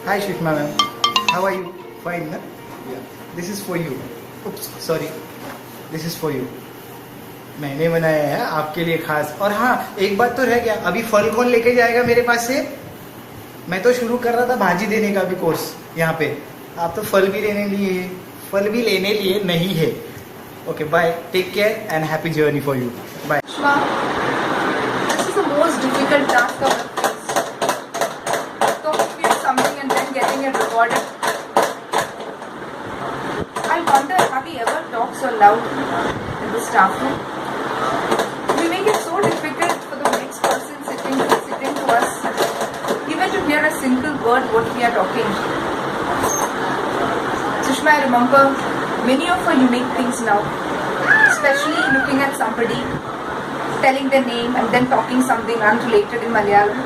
Hi Shishma ma'am, how are you? Fine, na? Yeah. This is for you. Oops, sorry. This is for you. मैंने बनाया है आपके लिए खास. और हाँ, एक बात तो रह गया. अभी फल कौन लेके जाएगा मेरे पास से? मैं तो शुरू कर रहा था भाजी देने का भी कोर्स यहाँ पे. आप तो फल भी लेने लिए नहीं है. Okay, bye. Take care and happy journey for you. Bye. Shma, this is the most difficult task of the face. Talking to something and then getting it recorded. I wonder, have we ever talked so loud in the staff room? We make it so difficult for the next person sitting to us, even to hear a single word what we are talking. Sushma, I remember many of our unique things now, especially looking at somebody, telling their name and then talking something unrelated in Malayalam,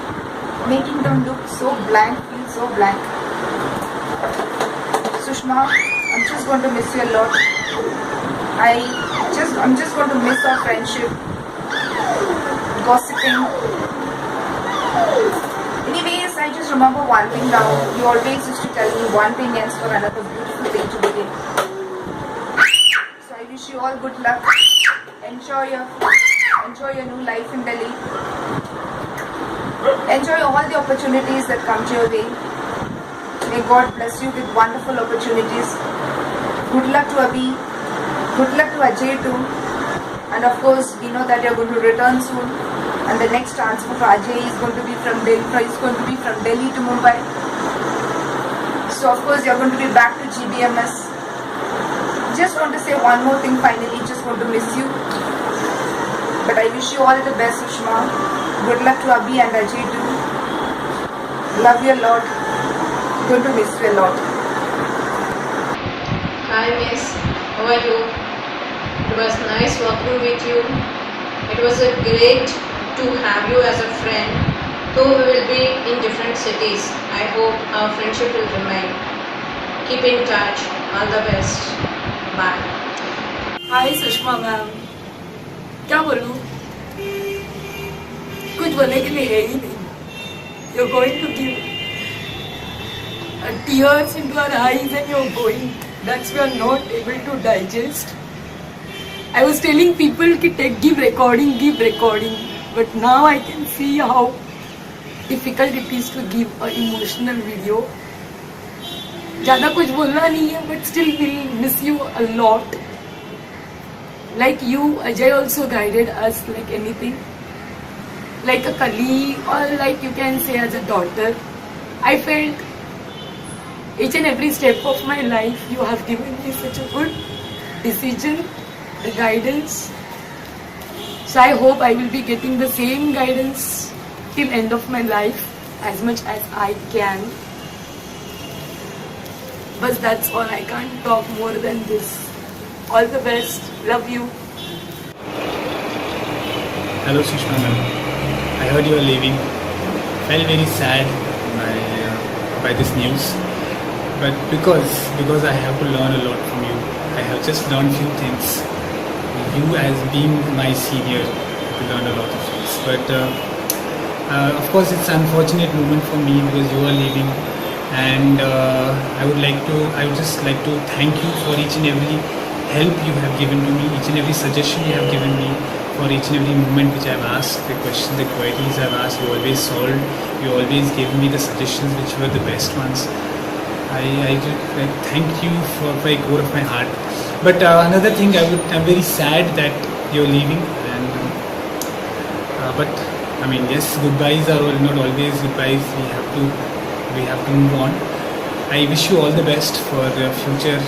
making them look so blank, feel so blank. Sushma, I'm just going to miss you a lot. I'm just going to miss our friendship, gossiping. Anyways, I just remember one thing now. You always used to tell me one thing ends for another beautiful day to begin. So I wish you all good luck. Enjoy your new life in Delhi. Enjoy all the opportunities that come to your way. May God bless you with wonderful opportunities. Good luck to Abhi. Good luck to Ajay too. And of course, we know that you're going to return soon. And the next transfer for Ajay is going to be from Delhi to Mumbai. So of course, you're going to be back to GBMS. Just want to say one more thing finally. Just want to miss you. But I wish you all the best, Sushma. Good luck to Abhi and Ajay too. Love you a lot. Going to miss you a lot. Hi Miss, how are you? It was nice working with you. It was a great to have you as a friend. Though we will be in different cities, I hope our friendship will remain. Keep in touch. All the best. Bye. Hi Sushma ma'am, क्या बोलूँ, कुछ बोलने के लिए है ही नहीं. You're going to give tears into our eyes and you're going. That's we are not able to digest. I was telling people कि give recording, but now I can see how difficult it is to give an emotional video. ज़्यादा कुछ बोलना नहीं है, but still we'll miss you a lot. Like you, Ajay also guided us like anything, like a colleague or like you can say as a daughter. I felt each and every step of my life you have given me such a good decision, the guidance. So I hope I will be getting the same guidance till end of my life as much as I can. But that's all, I can't talk more than this. All the best. Love you. Hello Sushma ma'am. I heard you are leaving. Felt very sad by this news. But because I have to learn a lot from you. I have just learned few things. You as being my senior, to learn a lot of things. But of course it's an unfortunate moment for me because you are leaving. And I would just like to thank you for each and every help you have given to me, each and every suggestion you have given me, for each and every moment which I have asked, the questions, the queries I have asked, you always solved, you always gave me the suggestions which were the best ones. I thank you for the core of my heart. But another thing, I'm very sad that you're leaving. And but I mean, yes, goodbyes are not always goodbyes. We have to move on. I wish you all the best for the future.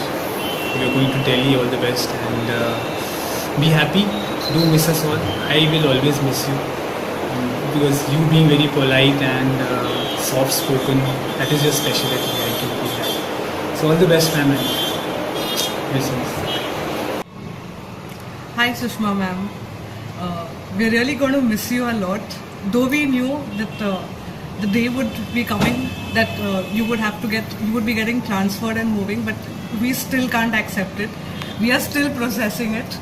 You're going to Delhi, all the best, and be happy. Do miss us all. I will always miss you because you being very polite and soft spoken, that is your specialty. I can feel that. So all the best, ma'am. Hi Sushma ma'am. We're really going to miss you a lot. Though we knew that the day would be coming that you would be getting transferred and moving, but we still can't accept it. We are still processing it.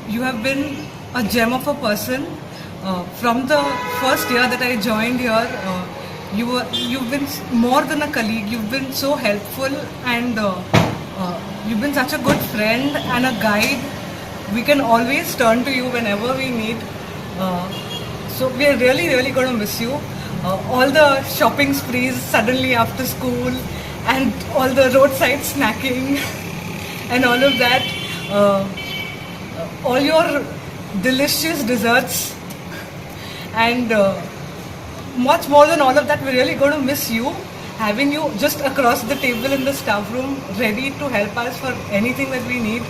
You have been a gem of a person. From the first year that I joined here, you've been more than a colleague. You've been so helpful, and you've been such a good friend and a guide. We can always turn to you whenever we need. So we are really going to miss you. All the shopping sprees suddenly after school, and all the roadside snacking, and all of that. All your delicious desserts, and much more than all of that, we're really going to miss you, having you just across the table in the staff room, ready to help us for anything that we need.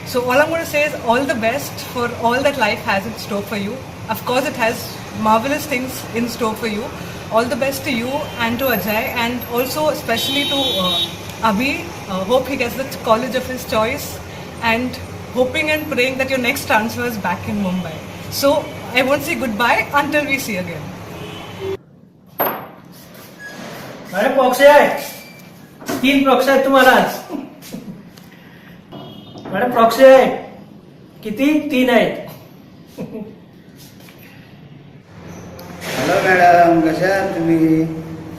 So all I'm going to say is all the best for all that life has in store for you. Of course, it has marvelous things in store for you. All the best to you and to Ajay, and also especially to Abhi. Hope he gets the college of his choice, and hoping and praying that your next transfer is back in Mumbai. So I won't say goodbye until we see again. Madam proxy आहे 3 proxy आहेत तुम्हाला आज. Madam proxy आहे किती 3 आहेत. Hello madam, कशा आहात तुम्ही?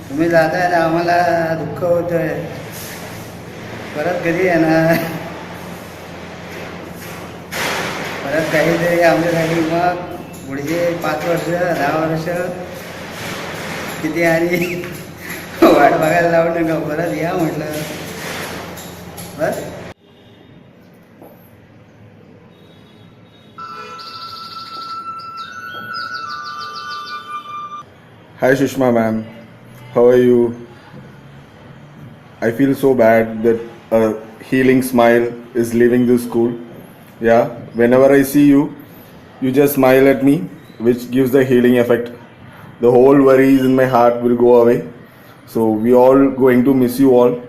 तुम्ही जाताय ना, आम्हाला दुःख होतंय. परत कधी येणार? परत काहीतरी आमच्यासाठी मग पुढचे 5 वर्ष 10 वर्ष किती आणि वाट बघायला लावू नका. परत या म्हटलं बस. Hi Sushma ma'am, how are you? I feel so bad that a healing smile is leaving this school. Yeah, whenever I see you, you just smile at me, which gives the healing effect. The whole worries in my heart will go away. So we all going to miss you all.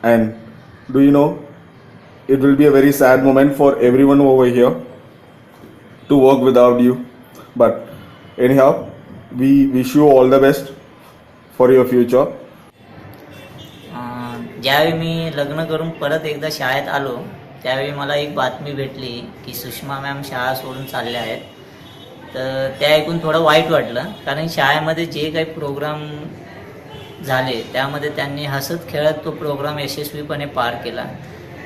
And do you know, it will be a very sad moment for everyone over here to work without you. But anyhow, we wish you all the best for your future. ज्यावेळी मी लग्न करून परत एकदा शाळेत आलो, त्यावेळी मला एक बातमी भेटली की सुषमा मॅम शाळा सोडून चालल्या आहेत. तर त्या ऐकून थोडं वाईट वाटलं, कारण शाळेमध्ये जे काही प्रोग्राम झाले त्यामध्ये त्यांनी हसत खेळत तो प्रोग्राम यशस्वीपणे पार केला.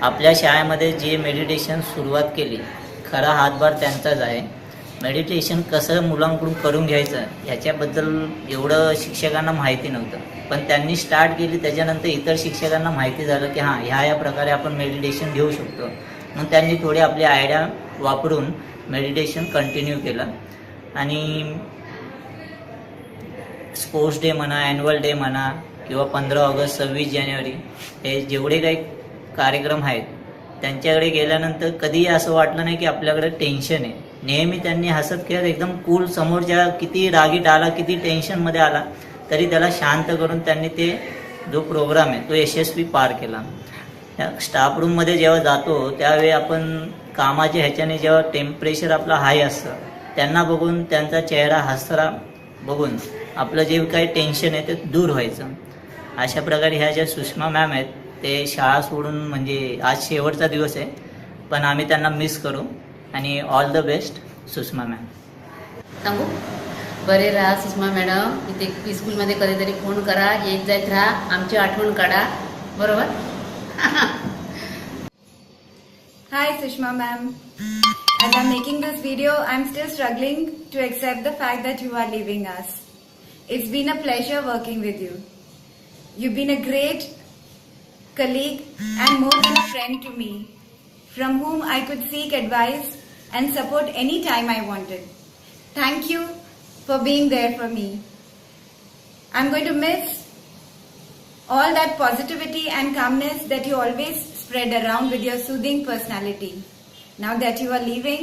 आपल्या शाळेमध्ये जे मेडिटेशन सुरुवात केली, खरा हातभार त्यांचाच आहे. मेडिटेशन कसं मुलांकडून करून घ्यायचं ह्याच्याबद्दल एवढं शिक्षकांना माहिती नव्हतं, पण त्यांनी स्टार्ट केली. त्याच्यानंतर इतर शिक्षकांना माहिती झालं की हां, ह्या प्रकारे आपण मेडिटेशन घेऊ शकतो. मग त्यांनी थोडी आपली आयडिया वापरून मेडिटेशन कंटिन्यू केलं. आणि स्पोर्ट्स डे म्हणा, ॲन्युअल डे म्हणा, किंवा 15 ऑगस्ट 26 जानेवारी हे जेवढे काही कार्यक्रम आहेत, त्यांच्याकडे गेल्यानंतर कधीही असं वाटलं नाही की आपल्याकडे टेन्शन आहे. नेहमी त्यांनी हसत खेळत एकदम कूल, समोरच्या किती रागीट आला, किती टेन्शनमध्ये आला, तरी त्याला शांत करून त्यांनी ते जो प्रोग्राम आहे तो यशस्वी पार केला. स्टाफ रूममध्ये जेव्हा जातो त्यावेळी आपण कामाच्या ह्याच्याने जेव्हा टेम्परेचर आपलं हाय असतं, त्यांना बघून, त्यांचा चेहरा हसरा बघून आपलं जे काही टेन्शन आहे ते दूर व्हायचं. अशा प्रकारे ह्या ज्या सुषमा मॅम आहेत ते शाळा सोडून, म्हणजे आज शेवटचा दिवस आहे, पण आम्ही त्यांना मिस करू. आणि all the best Sushma ma'am. सांगू, बरे राहा सुषमा मॅडम. इथे स्कूलमध्ये कधीतरी फोन करा, येत जात राहा, आमची आठवण काढा, बरोबर? Hi Sushma ma'am. As I'm making this video, I'm still struggling to accept the fact that you are leaving us. It's been a pleasure working with you. You've been a great colleague and more than a friend to me, from whom I could seek advice and support any time I wanted. Thank you for being there for me. I'm going to miss all that positivity and calmness that you always spread around with your soothing personality. Now that you are leaving,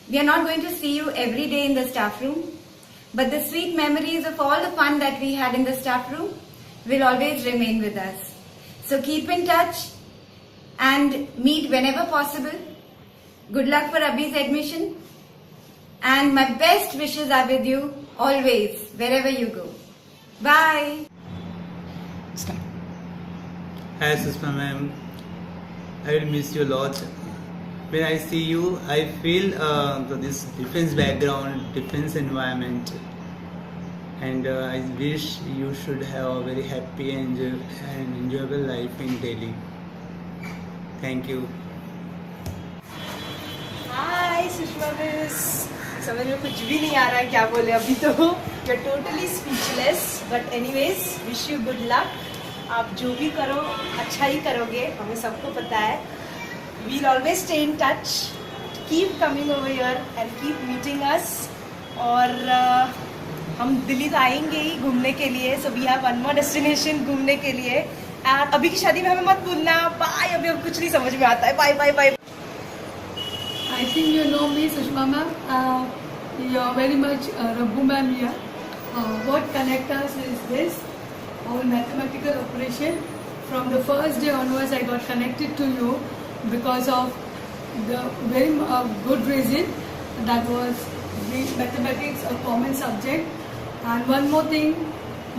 we are not going to see you every day in the staff room, but the sweet memories of all the fun that we had in the staff room will always remain with us. So keep in touch and meet whenever possible. Good luck for Abhi's admission, and my best wishes are with you always, wherever you go. Bye. Hi Sushma ma'am, I will miss you a lot. When I see you, I feel this defense background, defense environment, and I wish you should have a very happy and enjoyable life in Delhi. Thank you. Hi Sushma miss, समझ में कुछ भी नहीं आ रहा है क्या बोले अभी तो. You're totally speechless, but anyways, wish you good luck. आप जो भी करो अच्छा ही करोगे, हमें सबको पता है. We'll always stay in touch. Keep coming over here and keep meeting us. और हम दिल्ली तो आएंगे ही घूमने के लिए. So we have one more destination घूमने के लिए. And अभी की शादी में हमें मत भूलना. बाय. अभी अब कुछ नहीं समझ में आता है. Bye bye bye. I think you know me, Sushma ma'am. You're very much Raghu ma'am here. What connects us is this, our mathematical operation. From the first day onwards, I got connected to you because of the very good reason, that was the mathematics, a common subject. And one more thing,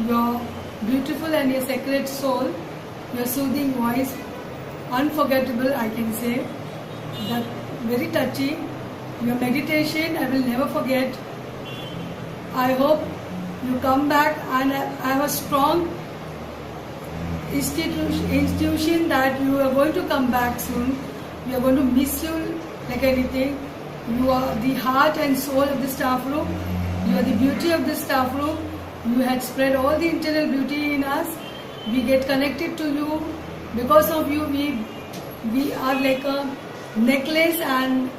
your beautiful and your sacred soul, your soothing voice, unforgettable, I can say. That very touchy. Your meditation, I will never forget. I hope you come back, and I have a strong institution that you are going to come back soon. We are going to miss you like anything. You are the heart and soul of the staff room. You are the beauty of the staff room. You had spread all the internal beauty in us. We get connected to you. Because of you, we are like a necklace, and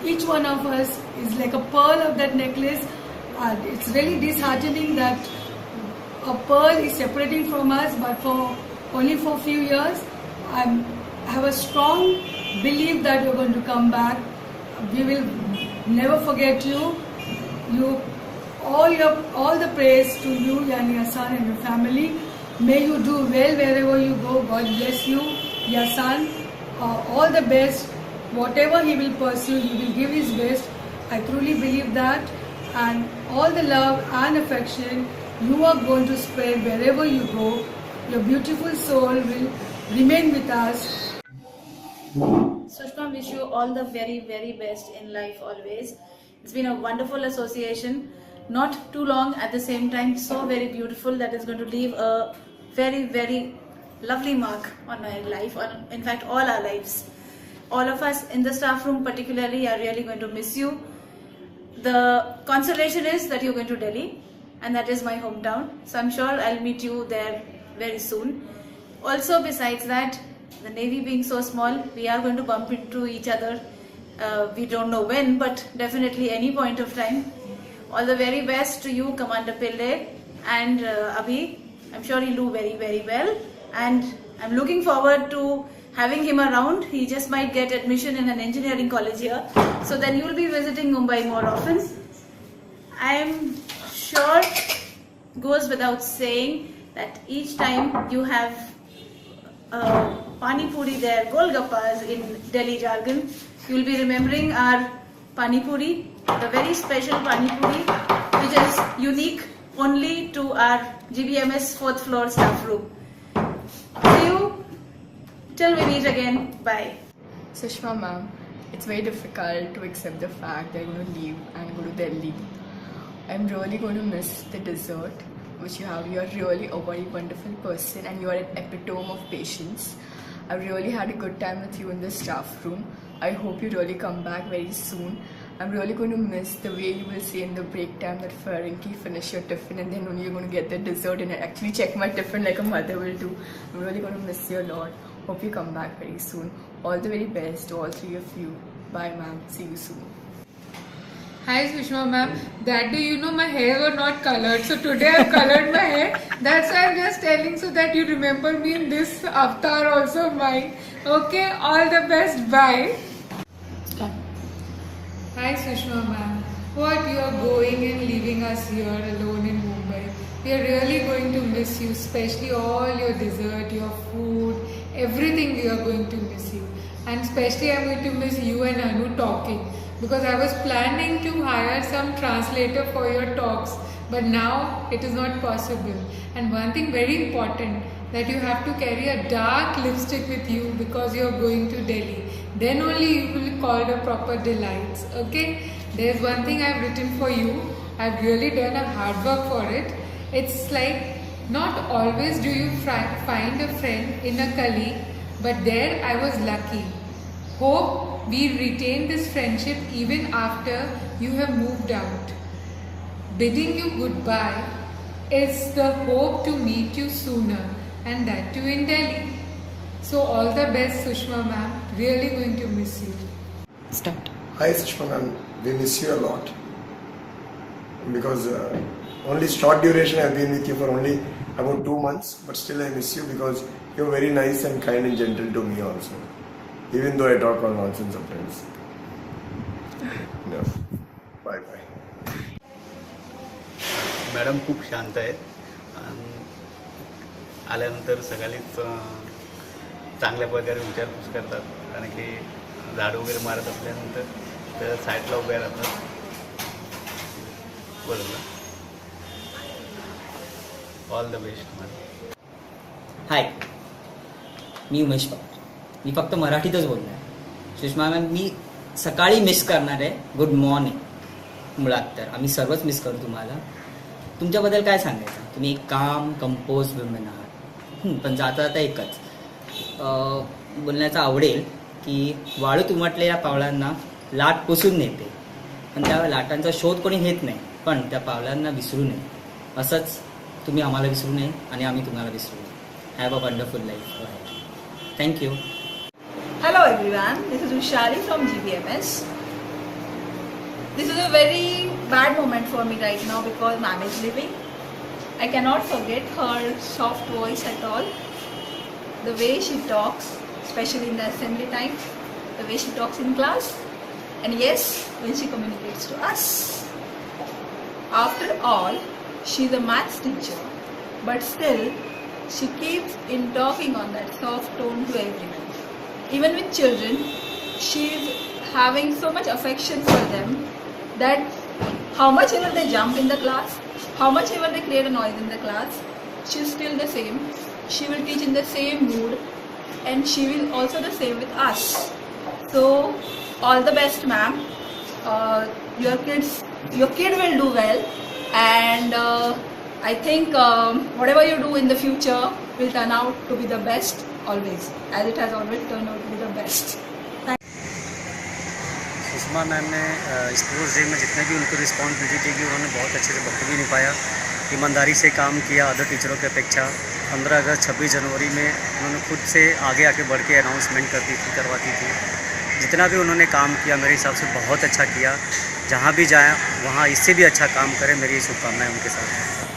each one of us is like a pearl of that necklace. It's really disheartening that a pearl is separating from us, but for only for a few years. I have a strong belief that you're going to come back. We will never forget you. All the praise to you and your son and your family. May you do well wherever you go. God bless you, your son. All the best. Whatever he will pursue, he will give his best. I truly believe that. And all the love and affection you are going to spread wherever you go. Your beautiful soul will remain with us. Sushma, wish you all the very, very best in life always. It's been a wonderful association. Not too long, at the same time so very beautiful, that is going to leave a very, very lovely mark on my life, on in fact all our lives. All of us in the staff room particularly are really going to miss you. The consolation is that you're going to Delhi, and that is my hometown, so I'm sure I'll meet you there very soon. Also, besides that, the Navy being so small, we are going to bump into each other. We don't know when, but definitely any point of time. All the very best to you, Commander Pillai, and Abhi. I'm sure he'll do very, very well, and I'm looking forward to having him around. He just might get admission in an engineering college here, so then you'll be visiting Mumbai more often. I'm sure, goes without saying, that each time you have Pani Puri there, Golgappas in Delhi jargon, you'll be remembering our Pani Puri, the very special Pani Puri, which is unique only to our GBMS 4th floor staff room. See you till we meet again. Bye. Sushma ma'am, it's very difficult to accept the fact that I'm going to leave and go to Delhi. I'm really going to miss the dessert which you have. You are really a very wonderful person, and you are an epitome of patience. I've really had a good time with you in the staff room. I hope you really come back very soon. I'm really going to miss the way you will say in the break time that Farinki, finish your tiffin and then only you're going to get the dessert, and I actually check my tiffin like a mother will do. I'm really going to miss you a lot. Hope you come back very soon. All the very best to all three of you. Bye ma'am. See you soon. Hi Sushma ma'am, that day you know my hair were not colored, so today I've colored my hair. That's why I'm just telling so that you remember me in this avatar also mine. Okay, all the best, bye. Stop. Hi Sushma ma'am, what you are going and leaving us here alone in Mumbai. We are really going to miss you, especially all your dessert, your food, everything we are going to miss you. And especially I'm going to miss you and Anu talking. Because I was planning to hire some translator for your talks, but now it is not possible. And one thing very important, that you have to carry a dark lipstick with you because you are going to Delhi. Then only you will be called a proper delights. Okay? There's one thing I have written for you. I've really done a hard work for it. It's like not always do you find a friend in a colleague, but there I was lucky. Hope we retain this friendship even after you have moved out. Bidding you goodbye is the hope to meet you sooner, and that too in Delhi. So all the best, Sushma ma'am. Really going to miss you. Start. Hi Sushma ma'am, we miss you a lot because only short duration I've been with you for only about 2 months, but still I miss you because you're very nice and kind and gentle to me also, even though I talk all nonsense sometimes. No. Bye bye. Madam खूप शांत आहेत आणि आल्यानंतर सगळीच चांगल्या प्रकारे विचारपूस करतात, कारण की झाड वगैरे मारत असल्यानंतर त्या साईडला उभ्या राहतात. बरोबर. All the best madam. Hi, मी उमेश पवार. मी फक्त मराठीतच बोलणार. सुषमा मॅम, मी सकाळी मिस करणार आहे. Good morning. मुळात तर आम्ही सर्वच मिस करू तुम्हाला. तुमच्याबद्दल काय सांगायचं, तुम्ही एक काम कंपोज वुमेन आहात. पण जाता जाता एकच बोलण्याचं आवडेल की वाळूत उमटलेल्या पावलांना लाट पुसून नेते, पण त्या लाटांचा शोध कोणी घेत नाही. पण त्या पावलांना विसरू नये. असंच तुम्ही आम्हाला विसरू नये आणि आम्ही तुम्हाला विसरू नये. Have a wonderful life. Thank you. Hello everyone, this is Ushari from GBMS. This is a very bad moment for me right now because ma'am is leaving. I cannot forget her soft voice at all. The way she talks, especially in the assembly time, the way she talks in class, and yes, when she communicates to us. After all, she's a maths teacher, but still, she keeps in talking on that soft tone to everyone. Even with children, she's having so much affection for them that how much ever they jump in the class, how much ever they create a noise in the class, she's still the same. She will teach in the same mood, and she will also the same with us. So all the best, ma'am. Your kid will do well, and I think whatever you do in the future will turn out to be the best always, as it has always turned out to be the best. Sushma ma'am ने sports day में जितने भी उनको responsibility थी उन्होंने बहुत अच्छे से बखूबी निभाया. ईमानदारी से काम किया अदर टीचरों की अपेक्षा. 15 अगस्त 26 जनवरी में उन्होंने खुद से आगे आके बढ़ के अनाउंसमेंट करवाती थी. जितना भी उन्होंने काम किया मेरे हिसाब से बहुत अच्छा किया. जहाँ भी जाएँ वहाँ इससे भी अच्छा काम करें, मेरी शुभकामनाएं उनके साथ.